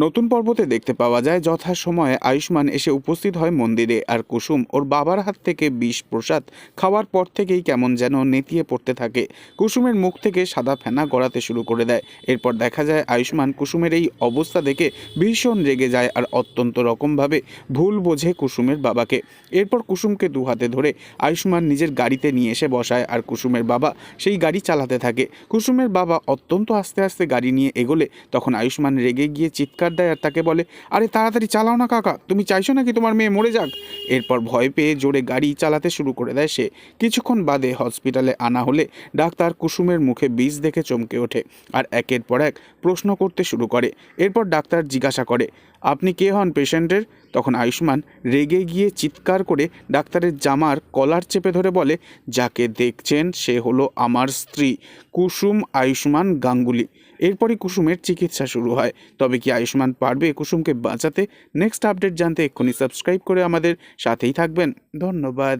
নতুন পর্বতে দেখতে পাওয়া যায় যথাসময়ে আয়ুষ্মান এসে উপস্থিত হয় মন্দিরে, আর কুসুম ওর বাবার হাত থেকে বিষ প্রসাদ খাওয়ার পর থেকেই কেমন যেন নেতিয়ে পড়তে থাকে। কুসুমের মুখ থেকে সাদা ফেনা গড়াতে শুরু করে দেয়। এরপর দেখা যায় আয়ুষ্মান কুসুমের এই অবস্থা দেখে ভীষণ রেগে যায় আর অত্যন্ত রকমভাবে ভুল বোঝে কুসুমের বাবাকে। এরপর কুসুমকে দু হাতে ধরে আয়ুষ্মান নিজের গাড়িতে নিয়ে এসে বসায়, আর কুসুমের বাবা সেই গাড়ি চালাতে থাকে। কুসুমের বাবা অত্যন্ত আস্তে আস্তে গাড়ি নিয়ে এগোলে তখন আয়ুষ্মান রেগে গিয়ে চিৎকার দেয় আর তাকে বলে, আরে তাড়াতাড়ি চালাও না কাকা, তুমি চাইছো নাকি তোমার মেয়ে মরে যাক? এরপর ভয় পেয়ে জোরে গাড়ি চালাতে শুরু করে দেয় সে। কিছুক্ষণ বাদে হসপিটালে আনা হলে ডাক্তার কুসুমের মুখে বিষ দেখে চমকে ওঠে আর একের পর এক প্রশ্ন করতে শুরু করে। এরপর ডাক্তার জিজ্ঞাসা করে, আপনি কে হন পেশেন্টের? তখন আয়ুষ্মান রেগে গিয়ে চিৎকার করে ডাক্তারের জামার কলার চেপে ধরে বলে, যাকে দেখছেন সে হলো আমার স্ত্রী কুসুম আয়ুষ্মান গাঙ্গুলি। এরপরই কুসুমের চিকিৎসা শুরু হয়। তবে কি আয়ুষ্মান পারবে কুসুমকে বাঁচাতে? নেক্সট আপডেট জানতে এক্ষুনি সাবস্ক্রাইব করে আমাদের সাথেই থাকবেন। ধন্যবাদ।